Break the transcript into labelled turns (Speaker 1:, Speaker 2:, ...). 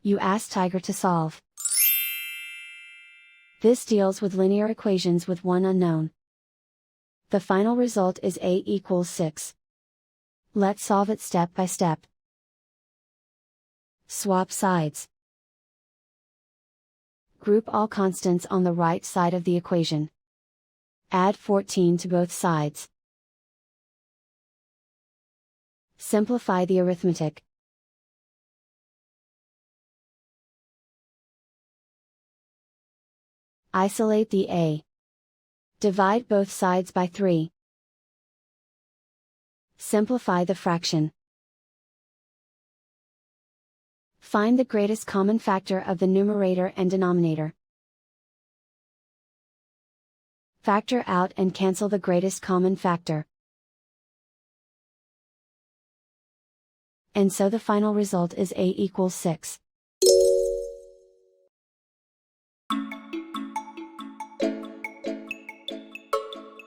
Speaker 1: You ask Tiger to solve. This deals with linear equations with one unknown. The final result is a equals 6. Let's solve it step by step. Swap sides. Group all constants on the right side of the equation. Add 14 to both sides. Simplify the arithmetic. Isolate the a. Divide both sides by 3. Simplify the fraction. Find the greatest common factor of the numerator and denominator. Factor out and cancel the greatest common factor. And so the final result is a equals 6.